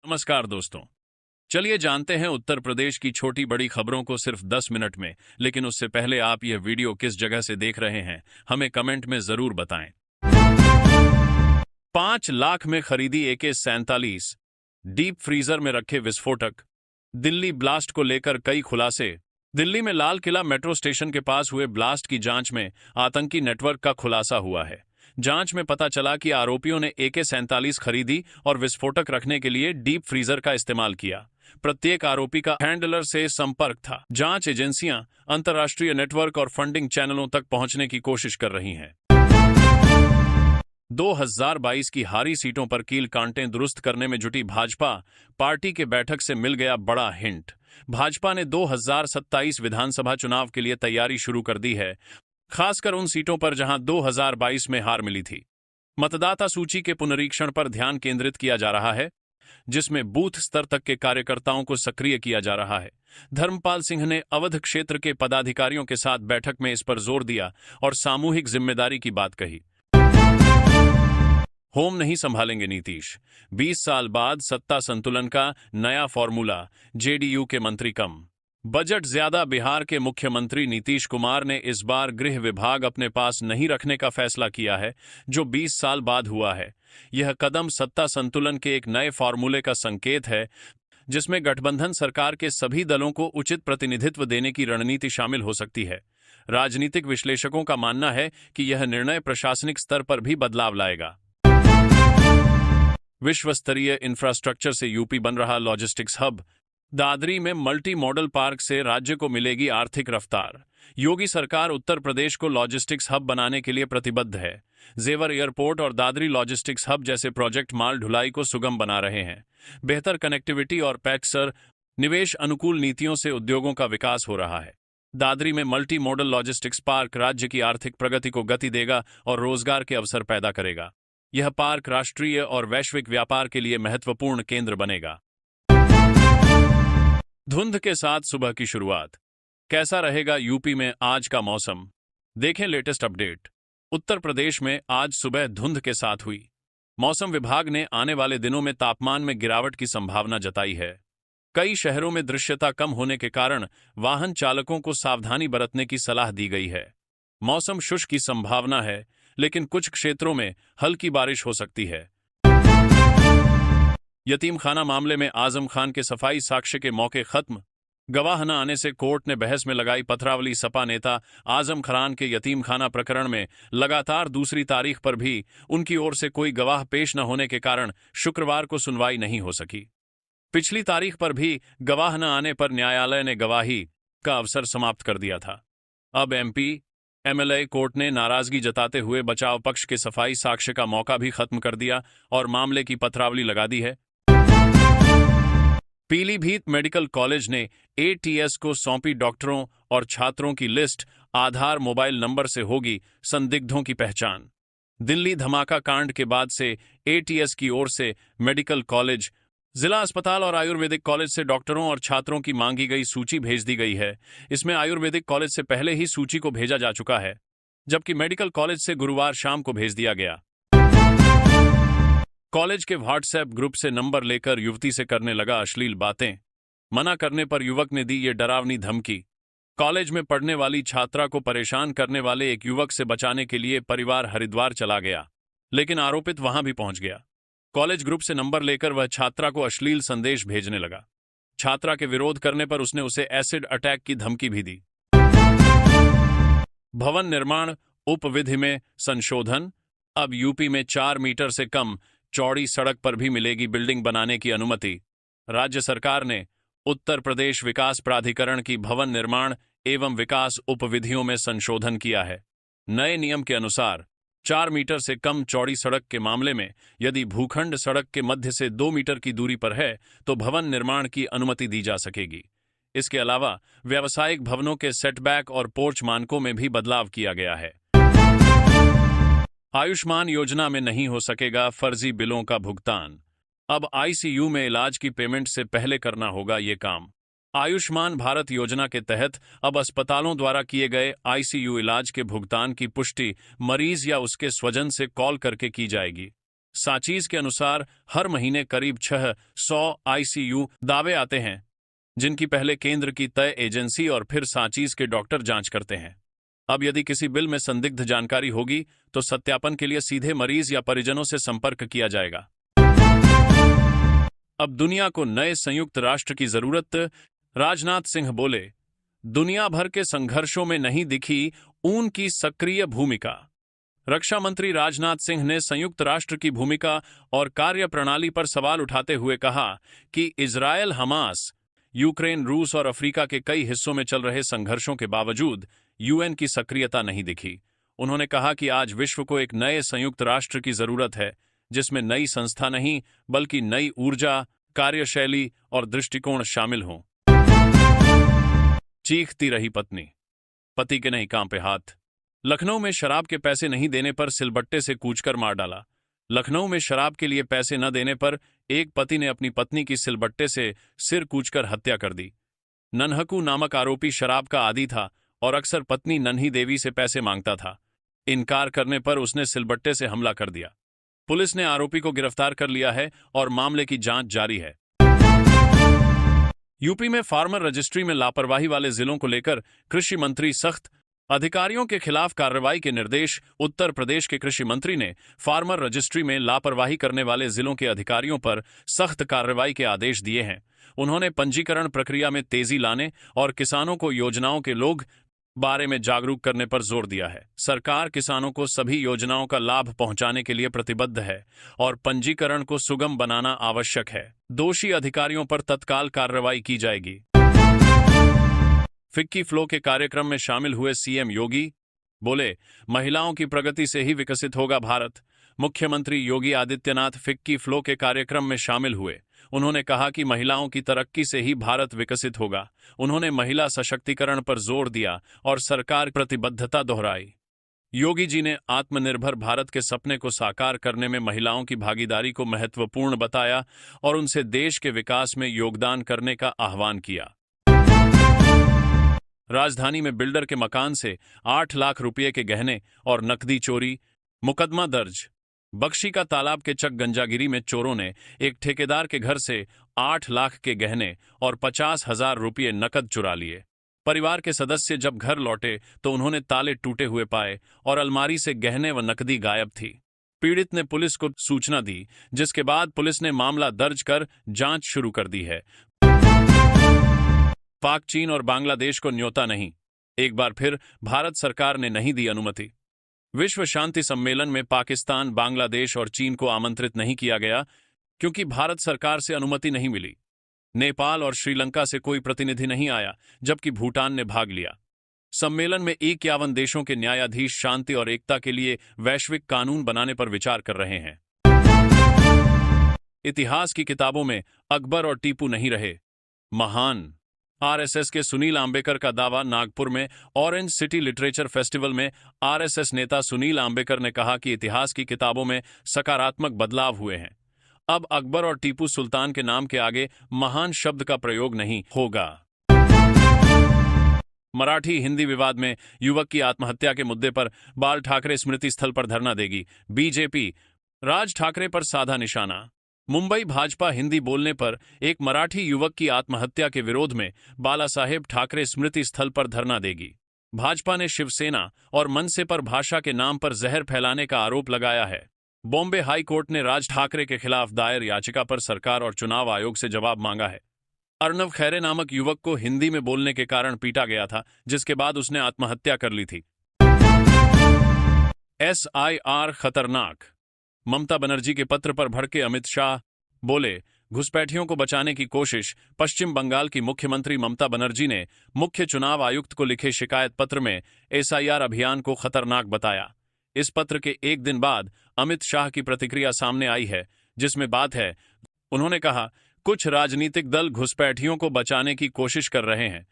नमस्कार दोस्तों। चलिए जानते हैं उत्तर प्रदेश की छोटी बड़ी खबरों को सिर्फ 10 मिनट में। लेकिन उससे पहले आप यह वीडियो किस जगह से देख रहे हैं हमें कमेंट में जरूर बताएं। 5 लाख में खरीदी AK-47, डीप फ्रीजर में रखे विस्फोटक। दिल्ली ब्लास्ट को लेकर कई खुलासे। दिल्ली में लाल किला मेट्रो स्टेशन के पास हुए ब्लास्ट की जांच में आतंकी नेटवर्क का खुलासा हुआ है। जांच में पता चला कि आरोपियों ने AK-47 खरीदी और विस्फोटक रखने के लिए डीप फ्रीजर का इस्तेमाल किया। प्रत्येक आरोपी का हैंडलर से संपर्क था। जांच एजेंसियां अंतर्राष्ट्रीय नेटवर्क और फंडिंग चैनलों तक पहुंचने की कोशिश कर रही हैं। 2022 की हारी सीटों पर कील कांटें दुरुस्त करने में जुटी भाजपा। पार्टी के बैठक से मिल गया बड़ा हिंट। भाजपा ने 2027 विधानसभा चुनाव के लिए तैयारी शुरू कर दी है, खासकर उन सीटों पर जहां 2022 में हार मिली थी। मतदाता सूची के पुनरीक्षण पर ध्यान केंद्रित किया जा रहा है, जिसमें बूथ स्तर तक के कार्यकर्ताओं को सक्रिय किया जा रहा है। धर्मपाल सिंह ने अवध क्षेत्र के पदाधिकारियों के साथ बैठक में इस पर जोर दिया और सामूहिक जिम्मेदारी की बात कही। होम नहीं संभालेंगे नीतीश। 20 साल बाद सत्ता संतुलन का नया फॉर्मूला। जेडीयू के मंत्री कम, बजट ज्यादा। बिहार के मुख्यमंत्री नीतीश कुमार ने इस बार गृह विभाग अपने पास नहीं रखने का फैसला किया है, जो 20 साल बाद हुआ है। यह कदम सत्ता संतुलन के एक नए फॉर्मूले का संकेत है, जिसमें गठबंधन सरकार के सभी दलों को उचित प्रतिनिधित्व देने की रणनीति शामिल हो सकती है। राजनीतिक विश्लेषकों का मानना है कि यह निर्णय प्रशासनिक स्तर पर भी बदलाव लाएगा। विश्व स्तरीय इंफ्रास्ट्रक्चर से यूपी बन रहा लॉजिस्टिक्स हब। दादरी में मल्टी मॉडल पार्क से राज्य को मिलेगी आर्थिक रफ्तार। योगी सरकार उत्तर प्रदेश को लॉजिस्टिक्स हब बनाने के लिए प्रतिबद्ध है। जेवर एयरपोर्ट और दादरी लॉजिस्टिक्स हब जैसे प्रोजेक्ट माल ढुलाई को सुगम बना रहे हैं। बेहतर कनेक्टिविटी और पैक्सर निवेश अनुकूल नीतियों से उद्योगों का विकास हो रहा है। दादरी में मल्टी मॉडल लॉजिस्टिक्स पार्क राज्य की आर्थिक प्रगति को गति देगा और रोजगार के अवसर पैदा करेगा। यह पार्क राष्ट्रीय और वैश्विक व्यापार के लिए महत्वपूर्ण केंद्र बनेगा। धुंध के साथ सुबह की शुरुआत। कैसा रहेगा यूपी में आज का मौसम? देखें लेटेस्ट अपडेट। उत्तर प्रदेश में आज सुबह धुंध के साथ हुई। मौसम विभाग ने आने वाले दिनों में तापमान में गिरावट की संभावना जताई है। कई शहरों में दृश्यता कम होने के कारण वाहन चालकों को सावधानी बरतने की सलाह दी गई है। मौसम शुष्क की संभावना है, लेकिन कुछ क्षेत्रों में हल्की बारिश हो सकती है। यतीम खाना मामले में आजम खान के सफाई साक्ष्य के मौके खत्म। गवाह न आने से कोर्ट ने बहस में लगाई पथरावली। सपा नेता आजम खान के यतीम खाना प्रकरण में लगातार दूसरी तारीख पर भी उनकी ओर से कोई गवाह पेश न होने के कारण शुक्रवार को सुनवाई नहीं हो सकी। पिछली तारीख पर भी गवाह न आने पर न्यायालय ने गवाही का अवसर समाप्त कर दिया था। अब MP-MLA कोर्ट ने नाराजगी जताते हुए बचाव पक्ष के सफाई साक्ष्य का मौका भी खत्म कर दिया और मामले की पथरावली लगा दी है। पीलीभीत मेडिकल कॉलेज ने ATS को सौंपी डॉक्टरों और छात्रों की लिस्ट। आधार मोबाइल नंबर से होगी संदिग्धों की पहचान। दिल्ली धमाका कांड के बाद से ATS की ओर से मेडिकल कॉलेज, जिला अस्पताल और आयुर्वेदिक कॉलेज से डॉक्टरों और छात्रों की मांगी गई सूची भेज दी गई है। इसमें आयुर्वेदिक कॉलेज से पहले ही सूची को भेजा जा चुका है, जबकि मेडिकल कॉलेज से गुरुवार शाम को भेज दिया गया। कॉलेज के व्हाट्सएप ग्रुप से नंबर लेकर युवती से करने लगा अश्लील बातें। मना करने पर युवक ने दी ये डरावनी धमकी। कॉलेज में पढ़ने वाली छात्रा को परेशान करने वाले एक युवक से बचाने के लिए परिवार हरिद्वार चला गया, लेकिन आरोपित वहां भी पहुंच गया। कॉलेज ग्रुप से नंबर लेकर वह छात्रा को अश्लील संदेश भेजने लगा। छात्रा के विरोध करने पर उसने उसे एसिड अटैक की धमकी भी दी। भवन निर्माण उपविधि में संशोधन। अब यूपी में 4 मीटर से कम चौड़ी सड़क पर भी मिलेगी बिल्डिंग बनाने की अनुमति। राज्य सरकार ने उत्तर प्रदेश विकास प्राधिकरण की भवन निर्माण एवं विकास उपविधियों में संशोधन किया है। नए नियम के अनुसार 4 मीटर से कम चौड़ी सड़क के मामले में यदि भूखंड सड़क के मध्य से 2 मीटर की दूरी पर है तो भवन निर्माण की अनुमति दी जा सकेगी। इसके अलावा व्यावसायिक भवनों के सेटबैक और पोर्च मानकों में भी बदलाव किया गया है। आयुष्मान योजना में नहीं हो सकेगा फर्जी बिलों का भुगतान। अब ICU में इलाज की पेमेंट से पहले करना होगा ये काम। आयुष्मान भारत योजना के तहत अब अस्पतालों द्वारा किए गए ICU इलाज के भुगतान की पुष्टि मरीज या उसके स्वजन से कॉल करके की जाएगी। सांचीज के अनुसार हर महीने करीब 600 आईसीयू दावे आते हैं, जिनकी पहले केंद्र की तय एजेंसी और फिर सांचीज के डॉक्टर जांच करते हैं। अब यदि किसी बिल में संदिग्ध जानकारी होगी तो सत्यापन के लिए सीधे मरीज या परिजनों से संपर्क किया जाएगा। अब दुनिया को नए संयुक्त राष्ट्र की जरूरत, राजनाथ सिंह बोले। दुनिया भर के संघर्षों में नहीं दिखी ऊन की सक्रिय भूमिका। रक्षा मंत्री राजनाथ सिंह ने संयुक्त राष्ट्र की भूमिका और कार्यप्रणाली पर सवाल उठाते हुए कहा कि इजरायल, हमास, यूक्रेन, रूस और अफ्रीका के कई हिस्सों में चल रहे संघर्षों के बावजूद यूएन की सक्रियता नहीं दिखी। उन्होंने कहा कि आज विश्व को एक नए संयुक्त राष्ट्र की जरूरत है, जिसमें नई संस्था नहीं बल्कि नई ऊर्जा, कार्यशैली और दृष्टिकोण शामिल हों। चीखती रही पत्नी, पति के नहीं कांपे हाथ। लखनऊ में शराब के पैसे नहीं देने पर सिलबट्टे से कूचकर मार डाला। लखनऊ में शराब के लिए पैसे न देने पर एक पति ने अपनी पत्नी की सिलबट्टे से सिर कूचकर हत्या कर दी। नन्हकू नामक आरोपी शराब का आदी था और अक्सर पत्नी नन्ही देवी से पैसे मांगता था। इनकार करने पर उसने सिलबट्टे से हमला कर दिया। पुलिस ने आरोपी को गिरफ्तार कर लिया है और मामले की जांच जारी है। यूपी में फार्मर रजिस्ट्री में लापरवाही वाले जिलों को लेकर कृषि मंत्री सख्त, अधिकारियों के खिलाफ कार्रवाई के निर्देश। उत्तर प्रदेश के कृषि मंत्री ने फार्मर रजिस्ट्री में लापरवाही करने वाले जिलों के अधिकारियों पर सख्त कार्रवाई के आदेश दिए हैं। उन्होंने पंजीकरण प्रक्रिया में तेजी लाने और किसानों को योजनाओं के लोग बारे में जागरूक करने पर जोर दिया है। सरकार किसानों को सभी योजनाओं का लाभ पहुंचाने के लिए प्रतिबद्ध है और पंजीकरण को सुगम बनाना आवश्यक है। दोषी अधिकारियों पर तत्काल कार्रवाई की जाएगी। फिक्की फ्लो के कार्यक्रम में शामिल हुए सीएम योगी बोले, महिलाओं की प्रगति से ही विकसित होगा भारत। मुख्यमंत्री योगी आदित्यनाथ फिक्की फ्लो के कार्यक्रम में शामिल हुए। उन्होंने कहा कि महिलाओं की तरक्की से ही भारत विकसित होगा। उन्होंने महिला सशक्तिकरण पर जोर दिया और सरकार की प्रतिबद्धता दोहराई। योगी जी ने आत्मनिर्भर भारत के सपने को साकार करने में महिलाओं की भागीदारी को महत्वपूर्ण बताया और उनसे देश के विकास में योगदान करने का आह्वान किया। राजधानी में बिल्डर के मकान से 8 लाख रुपये के गहने और नकदी चोरी, मुकदमा दर्ज। बख्शी का तालाब के चक गंजागिरी में चोरों ने एक ठेकेदार के घर से 8 लाख के गहने और 50,000 रुपये नकद चुरा लिए। परिवार के सदस्य जब घर लौटे तो उन्होंने ताले टूटे हुए पाए और अलमारी से गहने व नकदी गायब थी। पीड़ित ने पुलिस को सूचना दी, जिसके बाद पुलिस ने मामला दर्ज कर जांच शुरू कर दी है। पाक, चीन और बांग्लादेश को न्योता नहीं, एक बार फिर भारत सरकार ने नहीं दी अनुमति। विश्व शांति सम्मेलन में पाकिस्तान, बांग्लादेश और चीन को आमंत्रित नहीं किया गया क्योंकि भारत सरकार से अनुमति नहीं मिली। नेपाल और श्रीलंका से कोई प्रतिनिधि नहीं आया, जबकि भूटान ने भाग लिया। सम्मेलन में 51 देशों के न्यायाधीश शांति और एकता के लिए वैश्विक कानून बनाने पर विचार कर रहे हैं। इतिहास की किताबों में अकबर और टीपू नहीं रहे, महान। आरएसएस के सुनील आंबेकर का दावा। नागपुर में ऑरेंज सिटी लिटरेचर फेस्टिवल में आरएसएस नेता सुनील आंबेकर ने कहा कि इतिहास की किताबों में सकारात्मक बदलाव हुए हैं। अब अकबर और टीपू सुल्तान के नाम के आगे महान शब्द का प्रयोग नहीं होगा। मराठी हिंदी विवाद में युवक की आत्महत्या के मुद्दे पर बाल ठाकरे स्मृति स्थल पर धरना देगी बीजेपी। राज ठाकरे पर साधा निशाना। मुंबई भाजपा हिंदी बोलने पर एक मराठी युवक की आत्महत्या के विरोध में बाला साहेब ठाकरे स्मृति स्थल पर धरना देगी। भाजपा ने शिवसेना और मनसे पर भाषा के नाम पर जहर फैलाने का आरोप लगाया है। बॉम्बे हाई कोर्ट ने राज ठाकरे के खिलाफ दायर याचिका पर सरकार और चुनाव आयोग से जवाब मांगा है। अर्नव खैरे नामक युवक को हिंदी में बोलने के कारण पीटा गया था, जिसके बाद उसने आत्महत्या कर ली थी। SIR खतरनाक। ममता बनर्जी के पत्र पर भड़के अमित शाह बोले, घुसपैठियों को बचाने की कोशिश। पश्चिम बंगाल की मुख्यमंत्री ममता बनर्जी ने मुख्य चुनाव आयुक्त को लिखे शिकायत पत्र में SIR अभियान को खतरनाक बताया। इस पत्र के एक दिन बाद अमित शाह की प्रतिक्रिया सामने आई है, जिसमें बात है। उन्होंने कहा, कुछ राजनीतिक दल घुसपैठियों को बचाने की कोशिश कर रहे हैं,